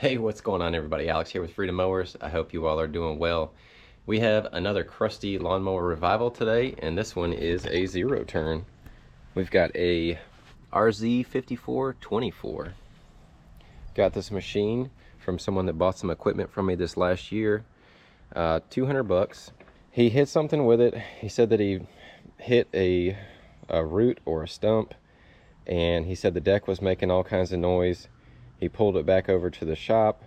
Hey, what's going on everybody? Alex here with Freedom Mowers. I hope you all are doing well. We have another crusty lawnmower revival today, and this one is a zero turn. We've got a RZ5424. Got this machine from someone that bought some equipment from me this last year. 200 bucks. He hit something with it. He said that he hit a root or a stump, and he said the deck was making all kinds of noise. He pulled it back over to the shop,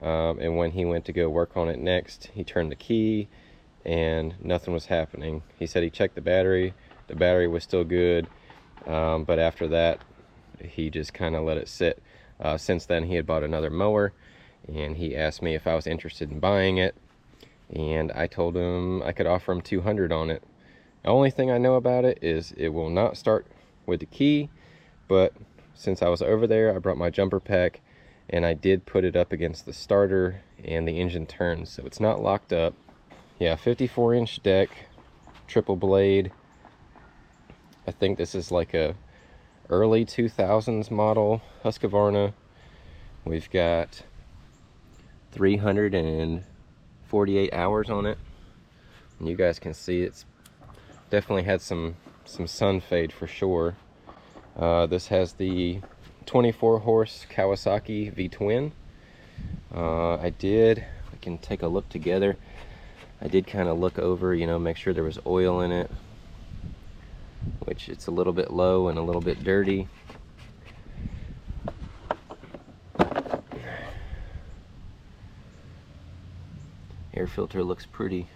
and when he went to go work on it next, he turned the key and nothing was happening. He said he checked the battery was still good, but after that he just kind of let it sit. Since then he had bought another mower, and he asked me if I was interested in buying it, and I told him I could offer him 200 on it. The only thing I know about it is it will not start with the key, but since I was over there, I brought my jumper pack and I did put it up against the starter and the engine turns, so it's not locked up. Yeah, 54-inch deck, triple blade. I think this is like a early 2000s model Husqvarna. We've got 348 hours on it, and you guys can see it's definitely had some sun fade for sure. This has the 24 horse Kawasaki V-twin. We can take a look together. I did kind of look over, make sure there was oil in it, which it's a little bit low and a little bit dirty. Air filter looks pretty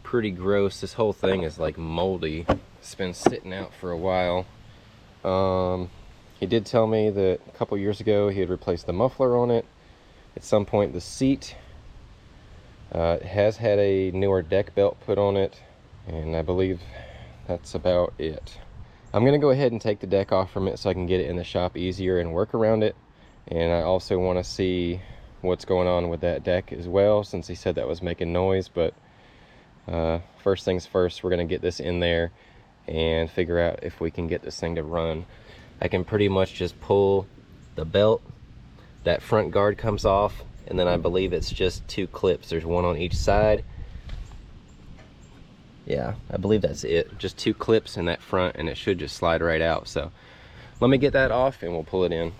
gross. This whole thing is like moldy. It's been sitting out for a while. He did tell me that a couple years ago he had replaced the muffler on it. At some point the seat has had a newer deck belt put on it, and I believe that's about it. I'm gonna go ahead and take the deck off from it so I can get it in the shop easier and work around it. And I also want to see what's going on with that deck as well, since he said that was making noise. But first things first, we're gonna get this in there and figure out if we can get this thing to run. I can pretty much just pull the belt, that front guard comes off, and then I believe it's just two clips. There's one on each side. Yeah, I believe that's it. Just two clips in that front, and it should just slide right out. So let me get that off and we'll pull it in.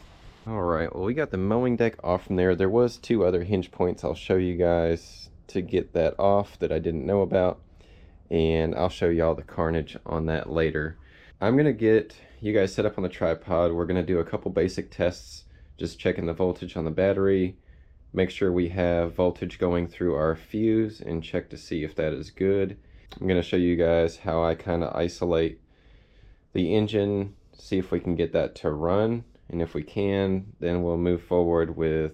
All right, well, we got the mowing deck off from there. There was two other hinge points I'll show you guys to get that off that I didn't know about, and I'll show y'all the carnage on that later. I'm gonna get you guys set up on the tripod. We're gonna do a couple basic tests, just checking the voltage on the battery, make sure we have voltage going through our fuse, and check to see if that is good. I'm gonna show you guys how I kind of isolate the engine, see if we can get that to run, and if we can, then we'll move forward with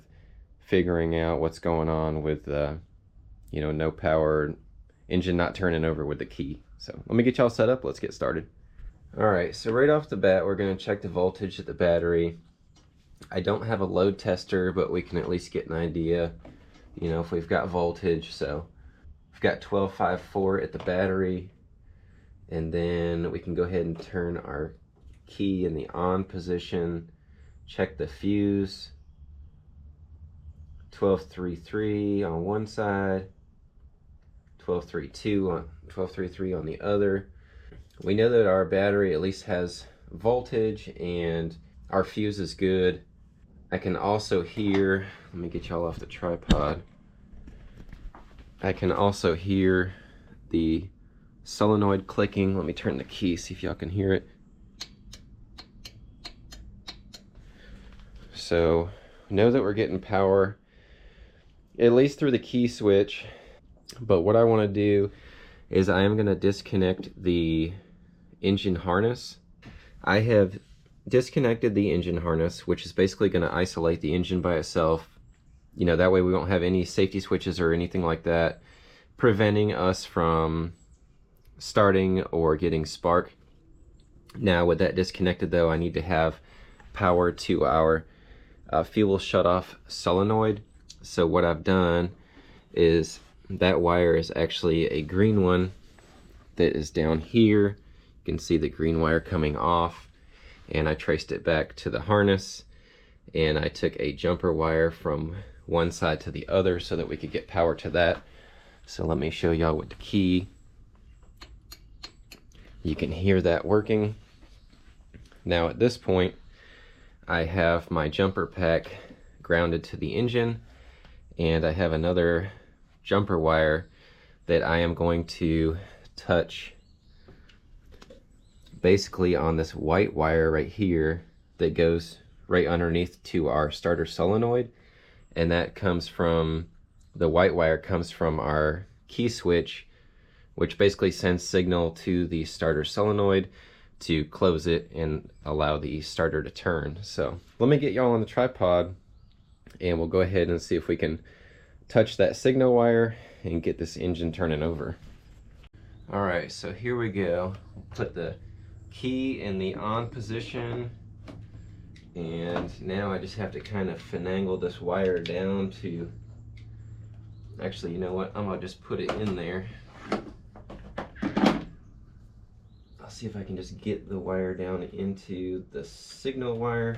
figuring out what's going on with no power, engine not turning over with the key. So let me get y'all set up. Let's get started. All right, so right off the bat, we're going to check the voltage at the battery. I don't have a load tester, but we can at least get an idea, if we've got voltage. So we've got 12.54 at the battery, and then we can go ahead and turn our key in the on position, check the fuse. 12.33 on one side, 12.33 on the other. We know that our battery at least has voltage and our fuse is good. I can also hear, let me get y'all off the tripod. I can also hear the solenoid clicking. Let me turn the key, see if y'all can hear it. So know that we're getting power at least through the key switch. But what I want to do is I am going to disconnect the engine harness. I have disconnected the engine harness, which is basically going to isolate the engine by itself. That way we won't have any safety switches or anything like that preventing us from starting or getting spark. Now with that disconnected though, I need to have power to our fuel shut off solenoid. So what I've done is that wire is actually a green one that is down here. You can see the green wire coming off, and I traced it back to the harness, and I took a jumper wire from one side to the other so that we could get power to that. So let me show y'all with the key. You can hear that working. Now at this point, I have my jumper pack grounded to the engine, and I have another jumper wire that I am going to touch basically on this white wire right here that goes right underneath to our starter solenoid, and that comes from, the white wire comes from our key switch, which basically sends signal to the starter solenoid to close it and allow the starter to turn. So let me get y'all on the tripod and we'll go ahead and see if we can touch that signal wire and get this engine turning over. All right, so here we go. We'll put the key in the on position, and now I just have to kind of finagle this wire down to, actually, you know what, I'm gonna just put it in there. I'll see if I can just get the wire down into the signal wire,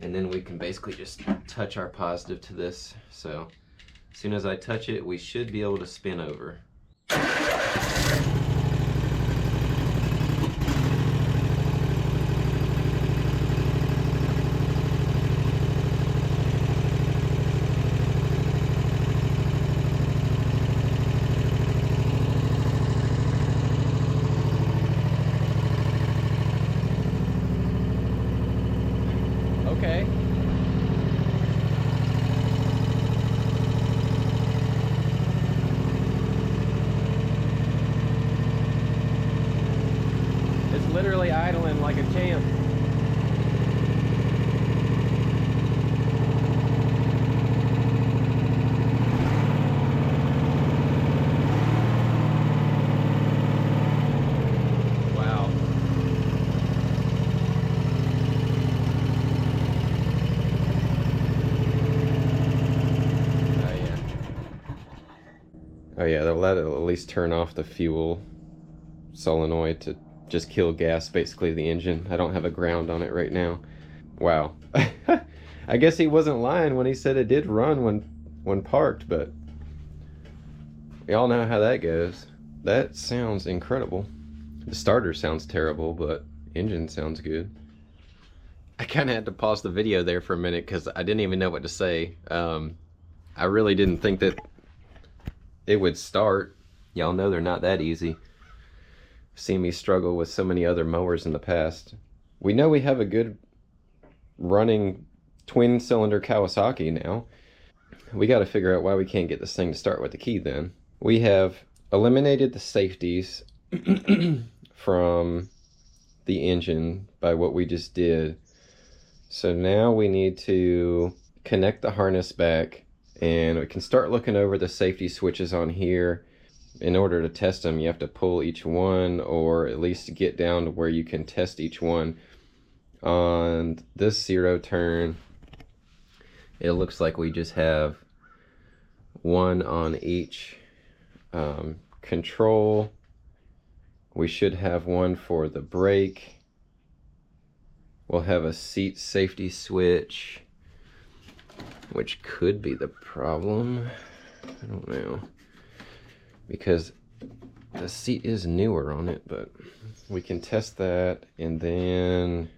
and then we can basically just touch our positive to this. So as soon as I touch it, we should be able to spin over. Okay. It's literally idling like a champ. Wow. Oh yeah, they'll let it at least turn off the fuel solenoid to just kill gas, basically the engine. I don't have a ground on it right now. Wow. I guess he wasn't lying when he said it did run when parked, but we all know how that goes. That sounds incredible. The starter sounds terrible, but engine sounds good. I kind of had to pause the video there for a minute because I didn't even know what to say. I really didn't think that it would start. Y'all know they're not that easy. Seen me struggle with so many other mowers in the past. We know we have a good running twin cylinder Kawasaki now. We got to figure out why we can't get this thing to start with the key then. We have eliminated the safeties from the engine by what we just did. So now we need to connect the harness back, and we can start looking over the safety switches on here. In order to test them, you have to pull each one, or at least get down to where you can test each one. On this 0 turn, it looks like we just have one on each control. We should have one for the brake. We'll have a seat safety switch, which could be the problem. I don't know, because the seat is newer on it, but we can test that. And then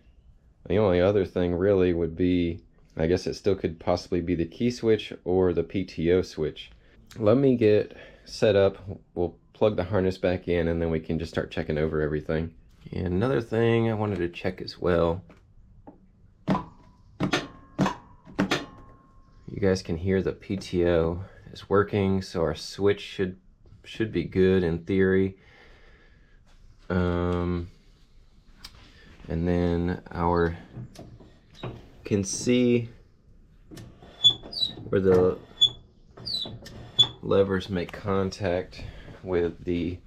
the only other thing really would be, I guess it still could possibly be the key switch or the PTO switch. Let me get set up. We'll plug the harness back in, and then we can just start checking over everything. And another thing I wanted to check as well. You guys can hear the PTO is working, so our switch should be good in theory. And then our can see where the levers make contact with the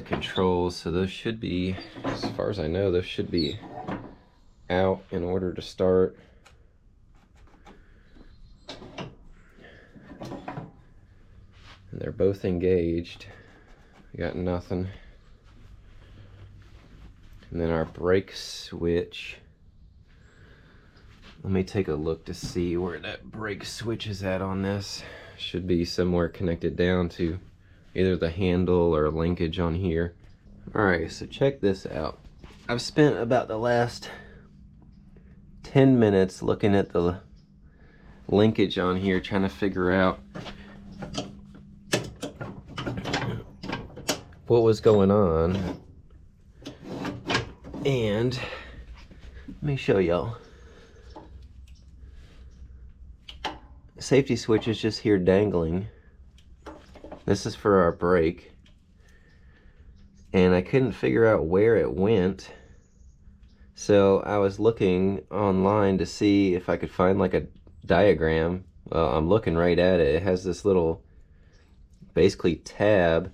controls, so those should be, as far as I know, those should be out in order to start. And they're both engaged. We got nothing. And then our brake switch. Let me take a look to see where that brake switch is at on this. Should be somewhere connected down to either the handle or linkage on here. Alright, so check this out. I've spent about the last 10 minutes looking at the linkage on here, trying to figure out what was going on. And let me show y'all. Safety switch is just here dangling. This is for our brake. And I couldn't figure out where it went. So I was looking online to see if I could find like a diagram. Well, I'm looking right at it. It has this little, basically tab.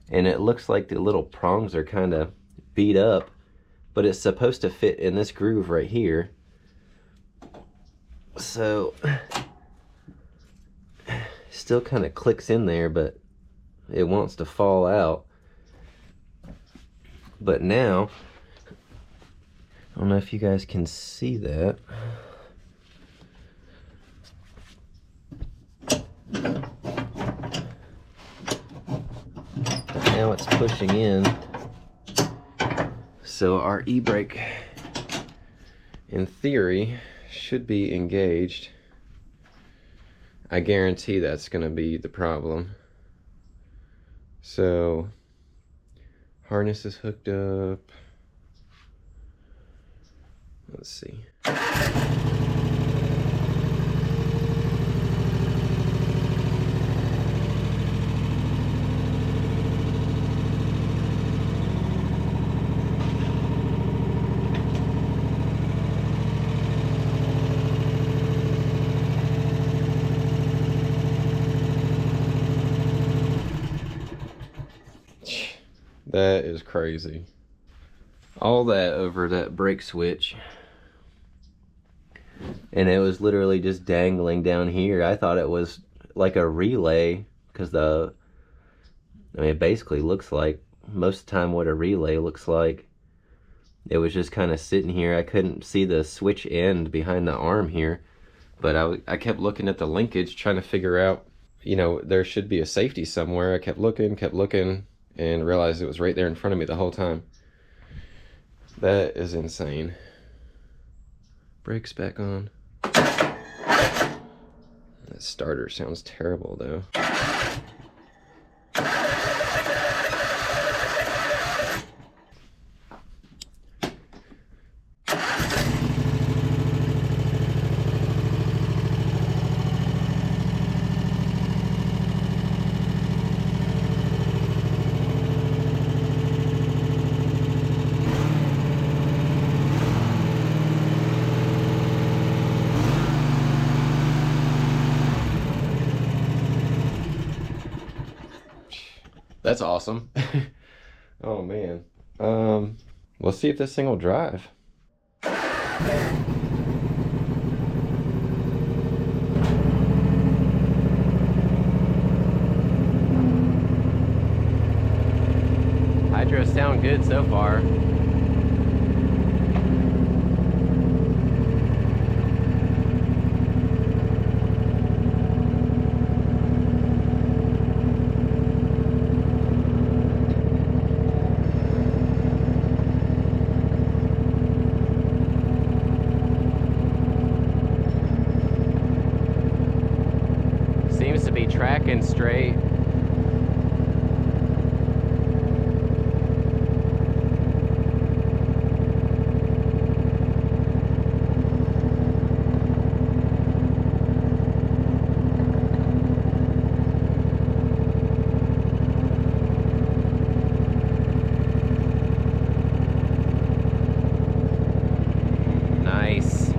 And it looks like the little prongs are kind of beat up. But it's supposed to fit in this groove right here. So still kind of clicks in there, but it wants to fall out. But now, I don't know if you guys can see that. But now it's pushing in. So our e-brake, in theory, should be engaged. I guarantee that's going to be the problem. So, harness is hooked up. Let's see. That is crazy. All that over that brake switch. And it was literally just dangling down here. I thought it was like a relay, because I mean, it basically looks like most of the time what a relay looks like. It was just kind of sitting here. I couldn't see the switch end behind the arm here, but I kept looking at the linkage, trying to figure out, you know, there should be a safety somewhere. I kept looking, and realized it was right there in front of me the whole time. That is insane. Brakes back on. That starter sounds terrible though. That's awesome. Oh man. Let's see if this thing will drive. Hydros sound good so far. Seems to be tracking straight. Nice.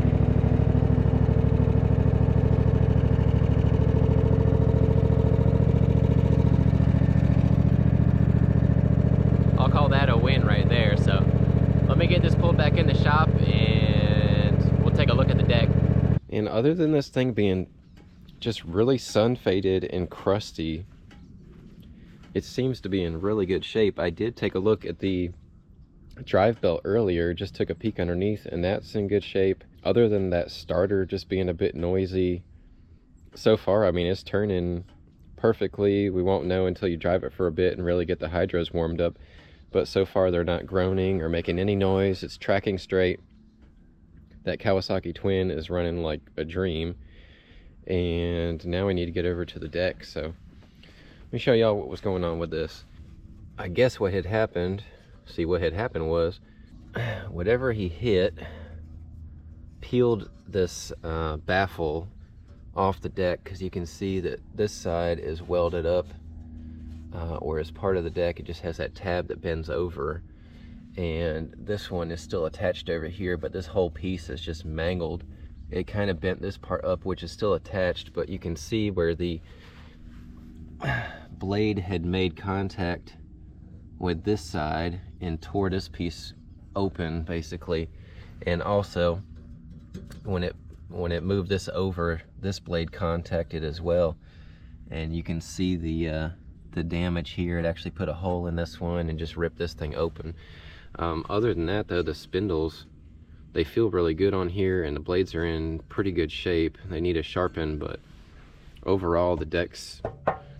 I'll call that a win right there. So let me get this pulled back in the shop and we'll take a look at the deck. And other than this thing being just really sun faded and crusty, it seems to be in really good shape. I did take a look at the drive belt earlier, just took a peek underneath, and that's in good shape. Other than that starter just being a bit noisy, so far, I mean, it's turning perfectly. We won't know until you drive it for a bit and really get the hydros warmed up, but so far they're not groaning or making any noise. It's tracking straight. That Kawasaki Twin is running like a dream. And now we need to get over to the deck, so let me show y'all what was going on with this. I guess what had happened, was whatever he hit peeled this baffle off the deck, because you can see that this side is welded up, or as part of the deck. It just has that tab that bends over, and this one is still attached over here, but this whole piece is just mangled. It kind of bent this part up, which is still attached, but you can see where the blade had made contact with this side and tore this piece open basically. And also when it moved this over, this blade contacted as well, and you can see the damage here. It actually put a hole in this one and just ripped this thing open. Other than that though, the spindles, they feel really good on here, and the blades are in pretty good shape. They need a sharpen, but overall the deck's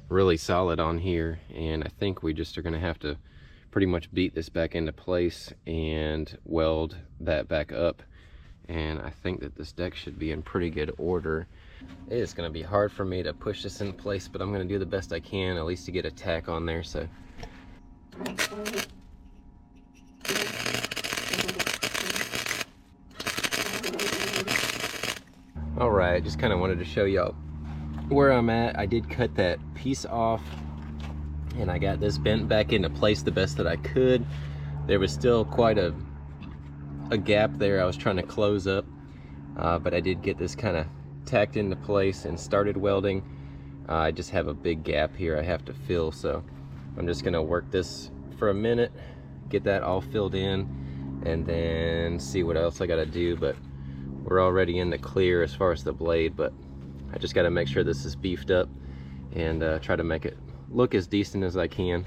really solid on here, and I think we just are going to have to pretty much beat this back into place and weld that back up, and I think that this deck should be in pretty good order. It is going to be hard for me to push this in place, but I'm going to do the best I can, at least to get a tack on there. So all right, just kind of wanted to show y'all where I'm at. I did cut that piece off, and I got this bent back into place the best that I could. There was still quite a gap there I was trying to close up, but I did get this kind of tacked into place and started welding. I just have a big gap here I have to fill, so I'm just gonna work this for a minute, get that all filled in, and then see what else I gotta do. But we're already in the clear as far as the blade, but I just got to make sure this is beefed up and try to make it look as decent as I can.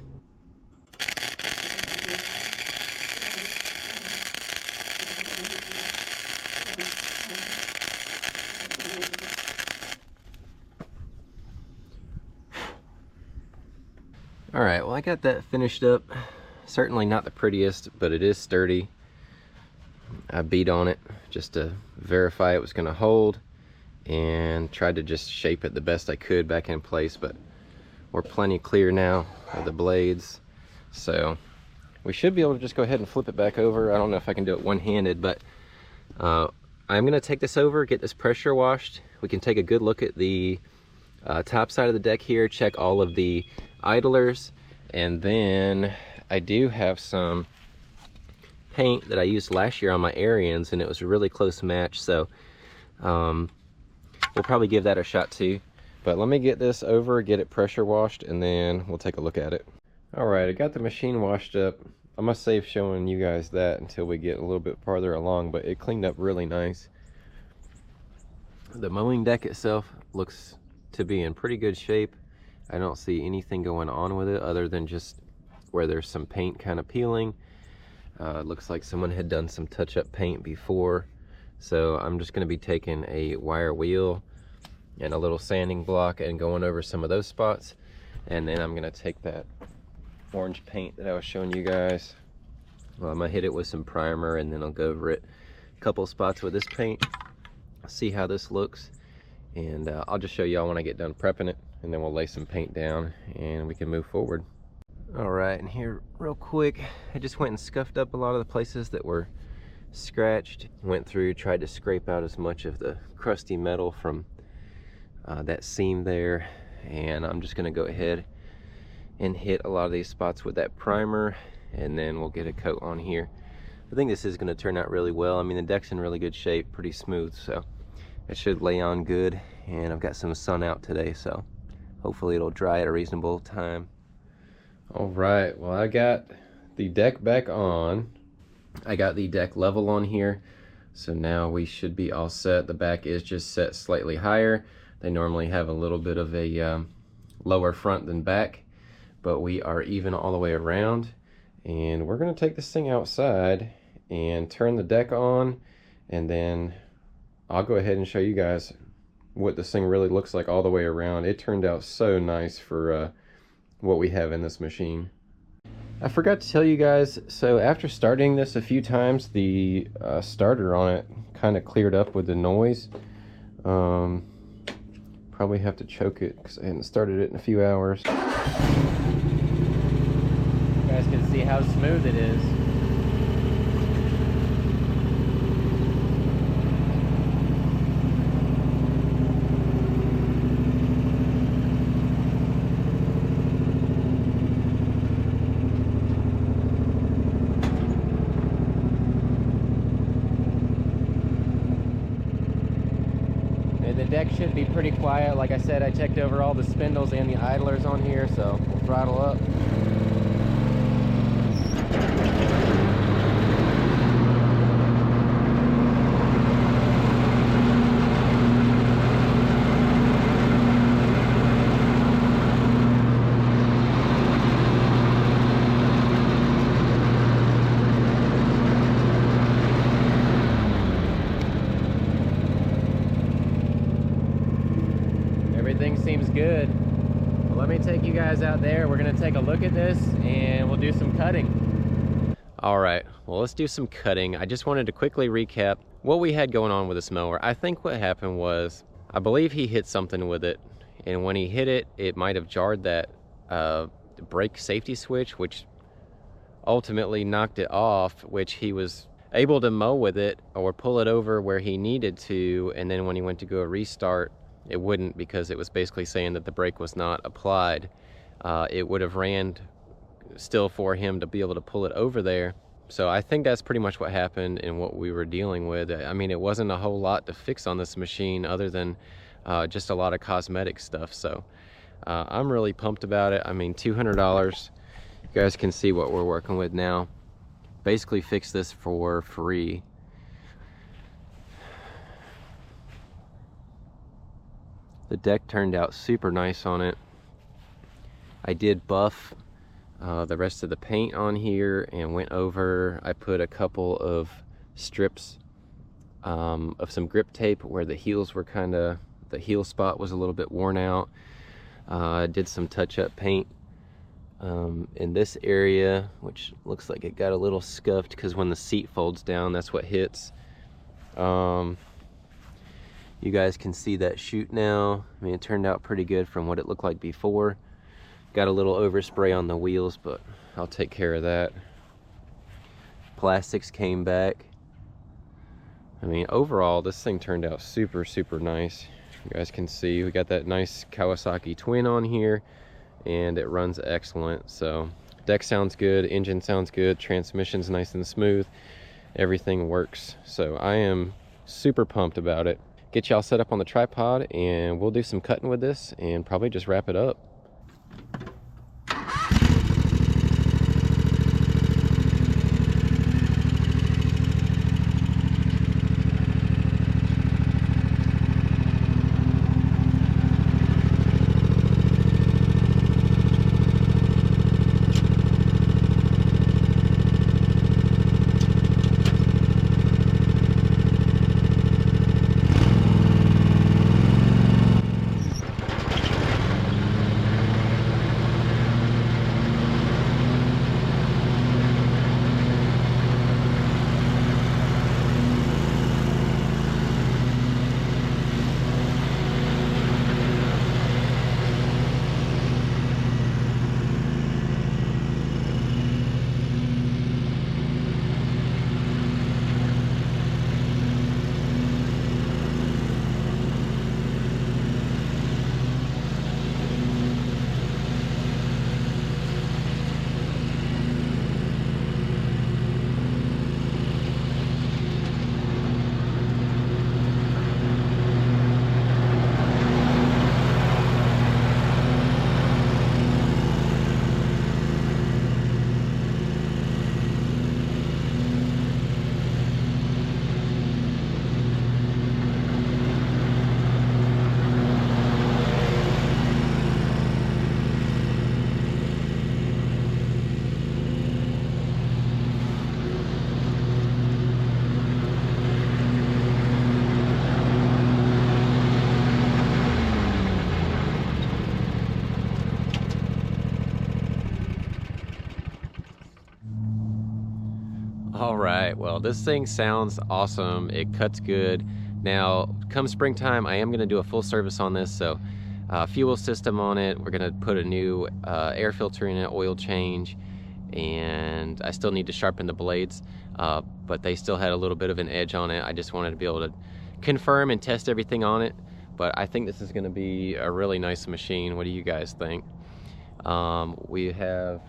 All right, well, I got that finished up. Certainly not the prettiest, but it is sturdy. I beat on it just to verify it was going to hold, and tried to just shape it the best I could back in place, but we're plenty clear now of the blades, so we should be able to just go ahead and flip it back over. I don't know if I can do it one-handed, but I'm going to take this over, get this pressure washed. We can take a good look at the top side of the deck here, check all of the idlers, and then I do have some paint that I used last year on my Arians, and it was a really close match, so we'll probably give that a shot too. But let me get this over, get it pressure washed, and then we'll take a look at it. All right, I got the machine washed up. I must save showing you guys that until we get a little bit farther along, but it cleaned up really nice. The mowing deck itself looks to be in pretty good shape. I don't see anything going on with it other than just where there's some paint kind of peeling. It looks like someone had done some touch-up paint before. So I'm just going to be taking a wire wheel and a little sanding block and going over some of those spots. And then I'm going to take that orange paint that I was showing you guys. Well, I'm going to hit it with some primer, and then I'll go over it a couple spots with this paint, see how this looks. And I'll just show y'all when I get done prepping it, and then we'll lay some paint down and we can move forward. All right, and here real quick, I just went and scuffed up a lot of the places that were scratched. Went through, tried to scrape out as much of the crusty metal from that seam there, and I'm just gonna go ahead and hit a lot of these spots with that primer, and then we'll get a coat on here. I think this is gonna turn out really well. I mean, the deck's in really good shape, pretty smooth, so it should lay on good. And I've got some sun out today, so hopefully it'll dry at a reasonable time. All right, well, I got the deck back on. I got the deck level on here, so now we should be all set. The back is just set slightly higher. They normally have a little bit of a lower front than back, but we are even all the way around, And we're gonna take this thing outside and turn the deck on, and then I'll go ahead and show you guys what this thing really looks like all the way around. It turned out so nice for what we have in this machine. I forgot to tell you guys, so after starting this a few times, the starter on it kind of cleared up with the noise. Probably have to choke it because I hadn't started it in a few hours. You guys can see how smooth it is. The deck should be pretty quiet. Like I said, I checked over all the spindles and the idlers on here, so we'll throttle up. Everything seems good. Well, let me take you guys out there. We're gonna take a look at this and we'll do some cutting. All right, well, let's do some cutting. I just wanted to quickly recap what we had going on with this mower. I think what happened was, I believe he hit something with it, and when he hit it, it might have jarred that brake safety switch, which ultimately knocked it off, which he was able to mow with it or pull it over where he needed to, and then when he went to go restart, it wouldn't, because it was basically saying that the brake was not applied. It would have ran still for him to be able to pull it over there. So I think that's pretty much what happened and what we were dealing with. I mean, it wasn't a whole lot to fix on this machine other than just a lot of cosmetic stuff. So I'm really pumped about it. I mean, $200. You guys can see what we're working with now. Basically fixed this for free. The deck turned out super nice on it. I did buff the rest of the paint on here and went over. I put a couple of strips of some grip tape where the heels were the heel spot was a little bit worn out. I did some touch-up paint in this area, which looks like it got a little scuffed because when the seat folds down, that's what hits. You guys can see that chute now. I mean, it turned out pretty good from what it looked like before. Got a little overspray on the wheels, but I'll take care of that. Plastics came back. I mean, overall, this thing turned out super, super nice. You guys can see we got that nice Kawasaki twin on here, and it runs excellent. So deck sounds good, engine sounds good, transmission's nice and smooth. Everything works. So I am super pumped about it. Get y'all set up on the tripod and we'll do some cutting with this and probably just wrap it up. All right, well, this thing sounds awesome. It cuts good. Now, come springtime, I am gonna do a full service on this, so fuel system on it. We're gonna put a new air filter in it, oil change, and I still need to sharpen the blades, but they still had a little bit of an edge on it. I just wanted to be able to confirm and test everything on it, but I think this is gonna be a really nice machine. What do you guys think? We have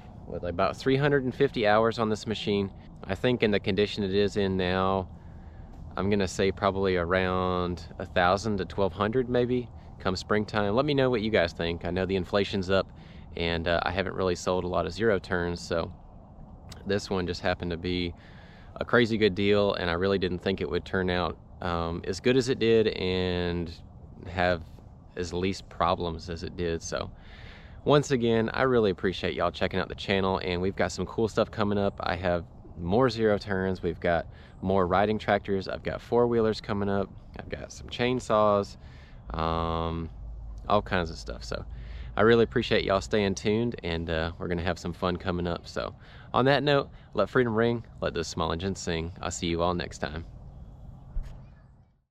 about 350 hours on this machine. I think in the condition it is in now, I'm gonna say probably around 1,000 to 1,200 maybe come springtime. Let me know what you guys think. I know the inflation's up, and I haven't really sold a lot of zero turns, so this one just happened to be a crazy good deal, and I really didn't think it would turn out as good as it did and have as least problems as it did. So once again, I really appreciate y'all checking out the channel, and we've got some cool stuff coming up. I have more zero turns, we've got more riding tractors, I've got four-wheelers coming up, I've got some chainsaws, all kinds of stuff. So I really appreciate y'all staying tuned, and we're gonna have some fun coming up. So on that note, let freedom ring, let those small engines sing. I'll see you all next time.